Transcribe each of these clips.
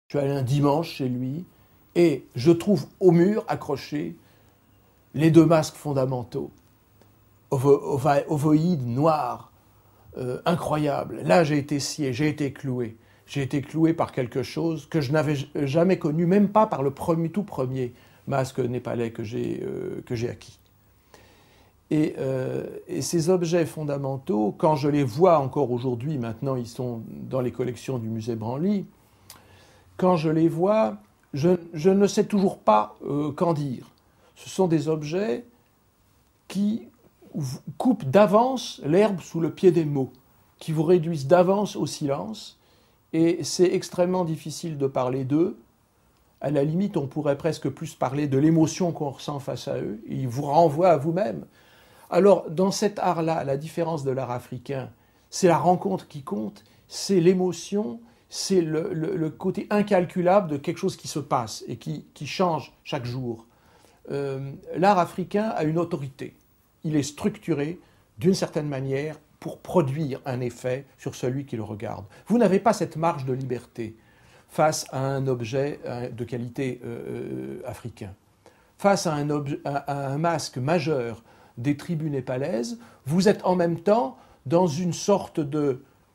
Je suis allé un dimanche chez lui et je trouve au mur accrochés les 2 masques fondamentaux, ovoïdes, noirs, incroyables. Là, j'ai été scié, j'ai été cloué. J'ai été cloué par quelque chose que je n'avais jamais connu, même pas par le tout premier masque népalais que j'ai acquis. Et ces objets fondamentaux, quand je les vois encore aujourd'hui, maintenant ils sont dans les collections du musée Branly, quand je les vois, je ne sais toujours pas qu'en dire. Ce sont des objets qui coupent d'avance l'herbe sous le pied des mots, qui vous réduisent d'avance au silence, et c'est extrêmement difficile de parler d'eux. À la limite, on pourrait presque plus parler de l'émotion qu'on ressent face à eux. Ils vous renvoient à vous-même. Alors, dans cet art-là, à la différence de l'art africain, c'est la rencontre qui compte, c'est l'émotion, c'est le côté incalculable de quelque chose qui se passe et qui change chaque jour. L'art africain a une autorité. Il est structuré d'une certaine manière pour produire un effet sur celui qui le regarde. Vous n'avez pas cette marge de liberté face à un objet de qualité africain. Face à un masque majeur des tribus népalaises, vous êtes en même temps dans une sorte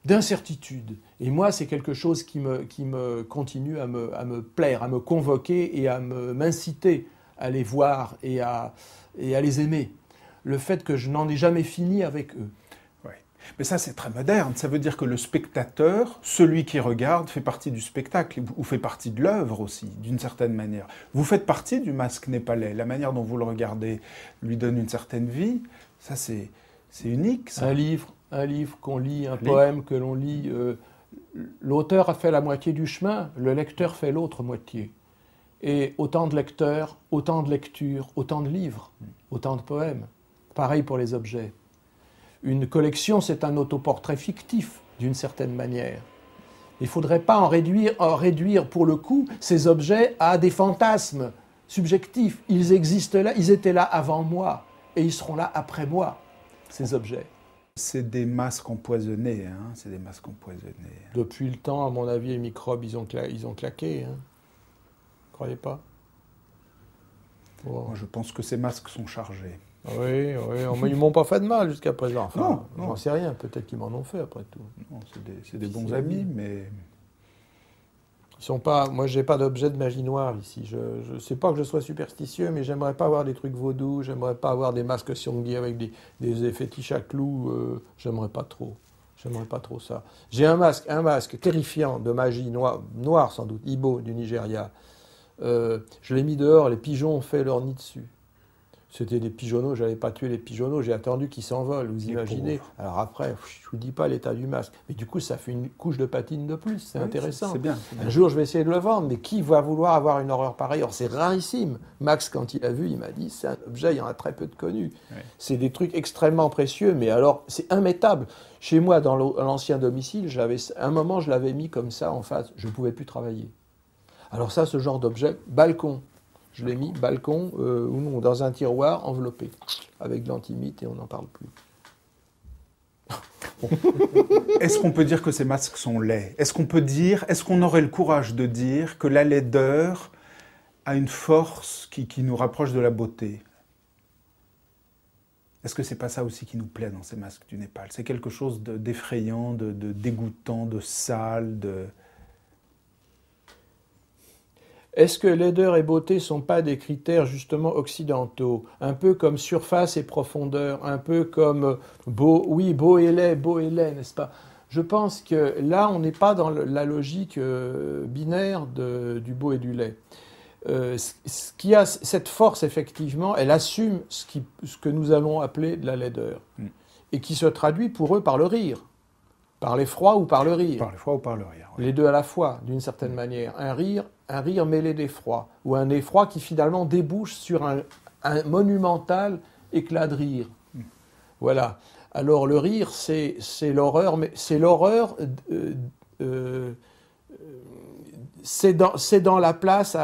d'incertitude. Et moi, c'est quelque chose qui me continue à me plaire, à me convoquer et à m'inciter à les voir et à les aimer. Le fait que je n'en ai jamais fini avec eux. Mais ça, c'est très moderne. Ça veut dire que le spectateur, celui qui regarde, fait partie du spectacle ou fait partie de l'œuvre aussi, d'une certaine manière. Vous faites partie du masque népalais. La manière dont vous le regardez lui donne une certaine vie. Ça, c'est unique. Ça. Un livre qu'on lit, un poème que l'on lit. L'auteur a fait la moitié du chemin, le lecteur fait l'autre moitié. Et autant de lecteurs, autant de lectures, autant de livres, autant de poèmes. Pareil pour les objets. Une collection, c'est un autoportrait fictif, d'une certaine manière. Il ne faudrait pas en réduire, pour le coup, ces objets à des fantasmes subjectifs. Ils existent là, ils étaient là avant moi, et ils seront là après moi, ces objets. C'est des masques empoisonnés, hein, c'est des masques empoisonnés. Depuis le temps, à mon avis, les microbes, ils ont claqué. Hein. Vous croyez pas? Moi, je pense que ces masques sont chargés. Oui, ils ne m'ont pas fait de mal jusqu'à présent. Enfin, non. J'en sais rien, peut-être qu'ils m'en ont fait après tout. Non, c'est des bons amis, mais... Ils sont pas... Moi, je n'ai pas d'objet de magie noire ici. Je ne sais pas que je sois superstitieux, mais j'aimerais pas avoir des trucs vaudous, j'aimerais pas avoir des masques Siongi avec des fétiches à clous, j'aimerais pas trop. J'aimerais pas trop ça. J'ai un masque terrifiant de magie noire sans doute, Ibo du Nigeria. Je l'ai mis dehors, les pigeons ont fait leur nid dessus. C'était des pigeonneaux, je n'avais pas tué les pigeonneaux, j'ai attendu qu'ils s'envolent, vous imaginez. Alors après, je ne vous dis pas l'état du masque, mais du coup ça fait une couche de patine de plus, c'est intéressant. C'est bien. Un jour je vais essayer de le vendre, mais qui va vouloir avoir une horreur pareille? Or c'est rarissime. Max, quand il a vu, il m'a dit, c'est un objet, il y en a très peu de connus. Ouais. C'est des trucs extrêmement précieux, mais alors c'est immétable. Chez moi, dans l'ancien domicile, un moment je l'avais mis comme ça en face, je ne pouvais plus travailler. Alors ça, ce genre d'objet, balcon. Je l'ai mis balcon ou dans un tiroir enveloppé avec de l'antimite et on n'en parle plus. Est-ce qu'on peut dire que ces masques sont laids? Est-ce qu'on aurait le courage de dire que la laideur a une force qui nous rapproche de la beauté? Est-ce que c'est pas ça aussi qui nous plaît dans ces masques du Népal? C'est quelque chose d'effrayant, de dégoûtant, de sale, de... Est-ce que laideur et beauté ne sont pas des critères justement occidentaux? Un peu comme surface et profondeur, un peu comme beau et laid, n'est-ce pas? Je pense que là, on n'est pas dans la logique binaire du beau et du laid. Ce qui a cette force, effectivement, elle assume ce que nous allons appeler de la laideur. Et qui se traduit pour eux par le rire. Par l'effroi ou par le rire. Par l'effroi ou par le rire. Oui. Les deux à la fois, d'une certaine manière. Un rire mêlé d'effroi. Ou un effroi qui finalement débouche sur un monumental éclat de rire. Voilà. Alors le rire, c'est l'horreur, mais c'est l'horreur... c'est dans la place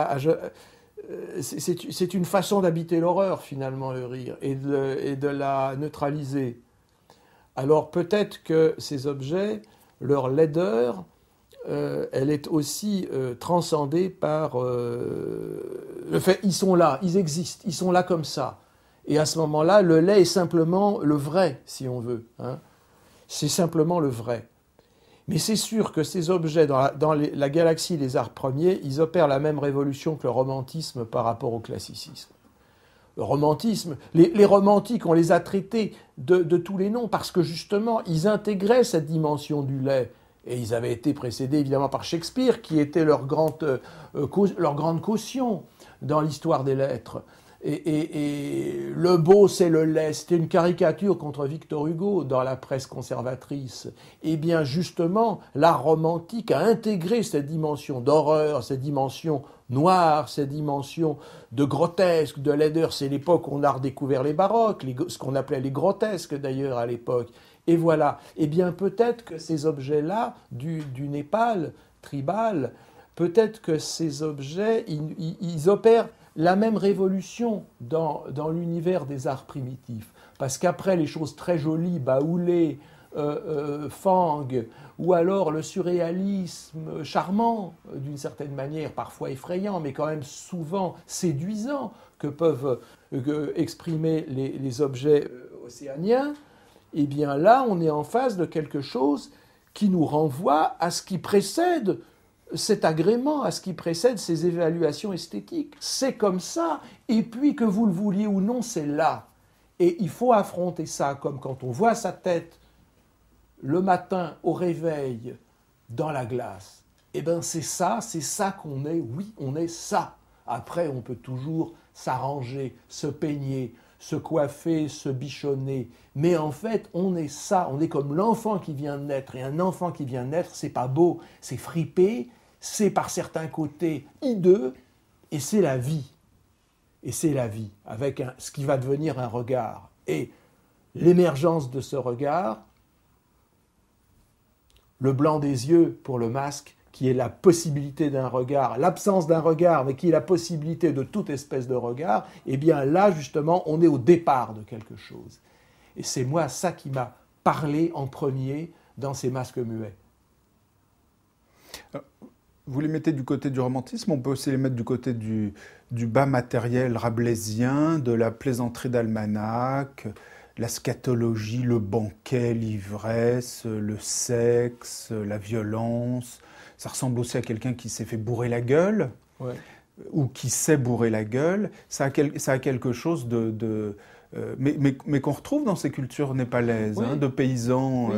c'est une façon d'habiter l'horreur, finalement, le rire, et de la neutraliser. Alors peut-être que ces objets, leur laideur, elle est aussi transcendée par le fait ils sont là, ils existent, ils sont là comme ça. Et à ce moment-là, le lait est simplement le vrai, si on veut. Hein. C'est simplement le vrai. Mais c'est sûr que ces objets, dans la galaxie des arts premiers, ils opèrent la même révolution que le romantisme par rapport au classicisme. Le romantisme, les romantiques, on les a traités de tous les noms parce que justement, ils intégraient cette dimension du lait. Et ils avaient été précédés évidemment par Shakespeare, qui était leur grande caution dans l'histoire des lettres. Et le beau, c'est le lait. C'était une caricature contre Victor Hugo dans la presse conservatrice. Et bien justement, l'art romantique a intégré cette dimension d'horreur, cette dimension noire, cette dimension de grotesque, de laideur. C'est l'époque où on a redécouvert les baroques, ce qu'on appelait les grotesques d'ailleurs à l'époque. Et voilà. Eh bien peut-être que ces objets-là, du Népal tribal, peut-être que ces objets, ils opèrent la même révolution dans l'univers des arts primitifs. Parce qu'après les choses très jolies, Baoulé, Fang, ou alors le surréalisme charmant, d'une certaine manière, parfois effrayant, mais quand même souvent séduisant, que peuvent exprimer les objets océaniens, eh bien là, on est en face de quelque chose qui nous renvoie à ce qui précède cet agrément, à ce qui précède ces évaluations esthétiques. C'est comme ça, et puis que vous le vouliez ou non, c'est là. Et il faut affronter ça, comme quand on voit sa tête le matin au réveil dans la glace. Eh bien c'est ça qu'on est, oui, on est ça. Après, on peut toujours s'arranger, se peigner, se coiffer, se bichonner. Mais en fait, on est ça, on est comme l'enfant qui vient de naître. Et un enfant qui vient de naître, c'est pas beau, c'est fripé, c'est par certains côtés hideux, et c'est la vie. Et c'est la vie, avec ce qui va devenir un regard. Et l'émergence de ce regard, le blanc des yeux pour le masque, qui est la possibilité d'un regard, l'absence d'un regard, mais qui est la possibilité de toute espèce de regard, eh bien là, justement, on est au départ de quelque chose. Et c'est moi ça qui m'a parlé en premier dans ces masques muets. Vous les mettez du côté du romantisme, on peut aussi les mettre du côté du bas matériel rabelaisien, de la plaisanterie d'almanach, la scatologie, le banquet, l'ivresse, le sexe, la violence. Ça ressemble aussi à quelqu'un qui s'est fait bourrer la gueule, ouais, ou qui sait bourrer la gueule. Ça a quelque chose mais qu'on retrouve dans ces cultures népalaises, oui, hein, de paysans. Oui.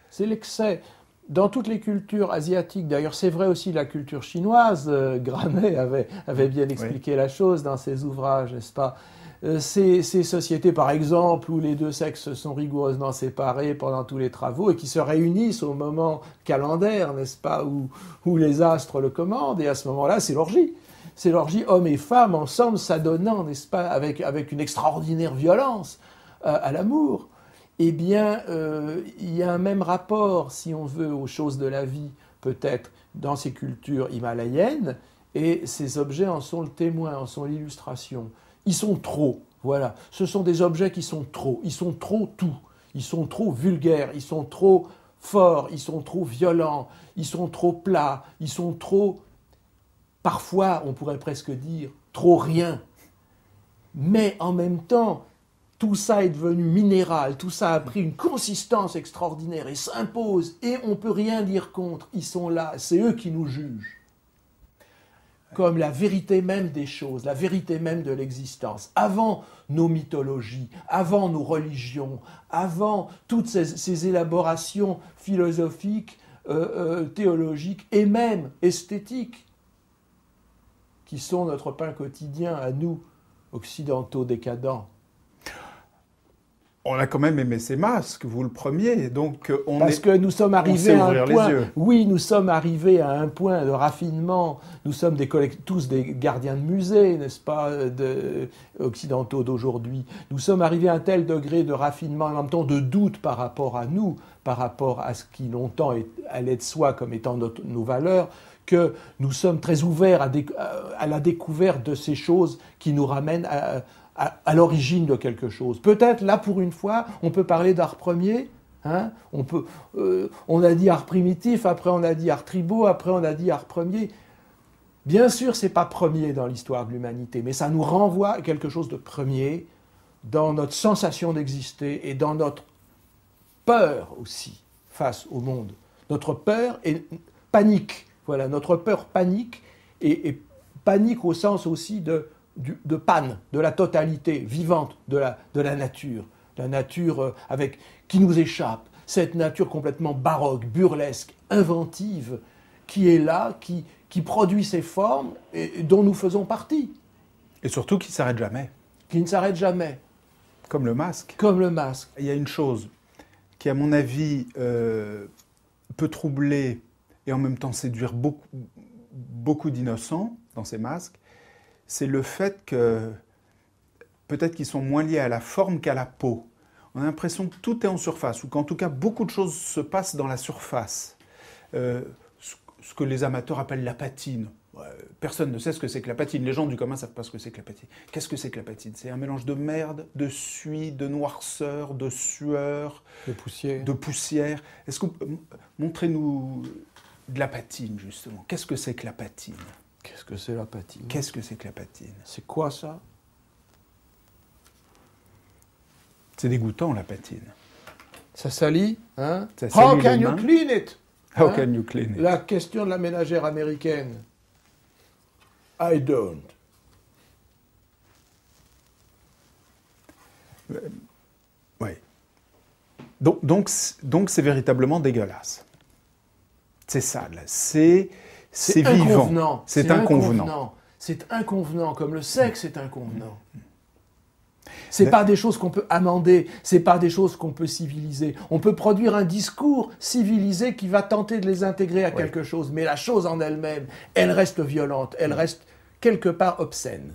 C'est l'excès. Dans toutes les cultures asiatiques, d'ailleurs c'est vrai aussi la culture chinoise, Granet avait bien expliqué, oui, la chose dans ses ouvrages, n'est-ce pas? Ces sociétés, par exemple, où les deux sexes sont rigoureusement séparés pendant tous les travaux et qui se réunissent au moment calendaire, n'est-ce pas, où les astres le commandent, et à ce moment-là, c'est l'orgie. C'est l'orgie hommes et femmes ensemble s'adonnant, n'est-ce pas, avec une extraordinaire violence à l'amour. Eh bien, il y a un même rapport, si on veut, aux choses de la vie, peut-être, dans ces cultures himalayennes, et ces objets en sont le témoin, en sont l'illustration. Ils sont trop, voilà. Ce sont des objets qui sont trop. Ils sont trop tout. Ils sont trop vulgaires, ils sont trop forts, ils sont trop violents, ils sont trop plats, ils sont trop, parfois, on pourrait presque dire, trop rien. Mais en même temps, tout ça est devenu minéral, tout ça a pris une consistance extraordinaire et s'impose, et on ne peut rien dire contre. Ils sont là, c'est eux qui nous jugent. Comme la vérité même des choses, la vérité même de l'existence. Avant nos mythologies, avant nos religions, avant toutes ces élaborations philosophiques, théologiques et même esthétiques, qui sont notre pain quotidien à nous, occidentaux décadents. On a quand même aimé ces masques, vous le premier, donc parce que nous sommes arrivés à un point. Oui, nous sommes arrivés à un point de raffinement. Nous sommes tous des gardiens de musée, n'est-ce pas, occidentaux d'aujourd'hui. Nous sommes arrivés à un tel degré de raffinement, en même temps de doute par rapport à nous, par rapport à ce qui longtemps allait de soi comme étant nos valeurs, que nous sommes très ouverts à la découverte de ces choses qui nous ramènent à l'origine de quelque chose. Peut-être, là, pour une fois, on peut parler d'art premier Hein, on a dit art primitif, après on a dit art tribaux, après on a dit art premier. Bien sûr, ce n'est pas premier dans l'histoire de l'humanité, mais ça nous renvoie à quelque chose de premier dans notre sensation d'exister et dans notre peur aussi face au monde. Notre peur et panique. Voilà, notre peur panique et panique au sens aussi de panne, de la totalité vivante de la nature. La nature qui nous échappe, cette nature complètement baroque, burlesque, inventive, qui est là, qui produit ces formes et dont nous faisons partie. Et surtout qui ne s'arrête jamais. Qui ne s'arrête jamais. Comme le masque. Comme le masque. Il y a une chose qui, à mon avis, peut troubler et en même temps séduire beaucoup d'innocents dans ces masques, c'est le fait que peut-être qu'ils sont moins liés à la forme qu'à la peau. On a l'impression que tout est en surface, ou qu'en tout cas beaucoup de choses se passent dans la surface. Ce que les amateurs appellent la patine. Personne ne sait ce que c'est que la patine. Les gens du commun ne savent pas ce que c'est que la patine. Qu'est-ce que c'est que la patine? C'est un mélange de merde, de suie, de noirceur, de sueur, de poussière. Est-ce que montrez-nous de la patine, justement. Qu'est-ce que c'est que la patine? Qu'est-ce que c'est la patine? Qu'est-ce que c'est que la patine? C'est quoi ça? C'est dégoûtant, la patine. Ça salit, hein? Ça salit How can les you mains. clean it? How Hein? can you clean it? La question de la ménagère américaine. I don't. Oui. Donc c'est véritablement dégueulasse. C'est sale. C'est vivant. Inconvenant. C'est inconvenant. C'est inconvenant, comme le sexe est inconvenant. C'est pas des choses qu'on peut amender, c'est pas des choses qu'on peut civiliser. On peut produire un discours civilisé qui va tenter de les intégrer à quelque chose, mais la chose en elle-même, elle reste violente, elle reste quelque part obscène.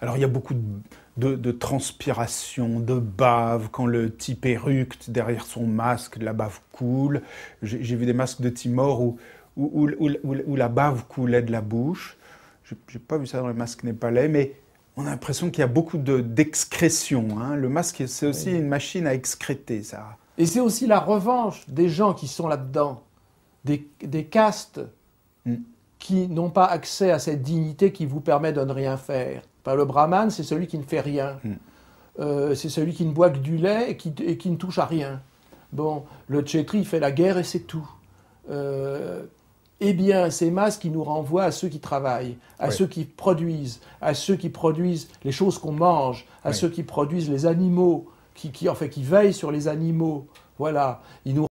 Alors il y a beaucoup de transpiration, de bave, quand le type éructe derrière son masque, la bave coule. J'ai vu des masques de Timor où la bave coulait de la bouche. J'ai pas vu ça dans les masques népalais, mais on a l'impression qu'il y a beaucoup d'excrétion. Hein. Le masque, c'est aussi une machine à excréter, ça. Et c'est aussi la revanche des gens qui sont là-dedans, des castes qui n'ont pas accès à cette dignité qui vous permet de ne rien faire. Enfin, le brahman, c'est celui qui ne fait rien. C'est celui qui ne boit que du lait et qui ne touche à rien. Bon, le Kshétri fait la guerre et c'est tout. Eh bien, ces masques qui nous renvoient à ceux qui travaillent, à ceux qui produisent les choses qu'on mange, à ceux qui produisent les animaux, qui veillent sur les animaux. Voilà. Ils nous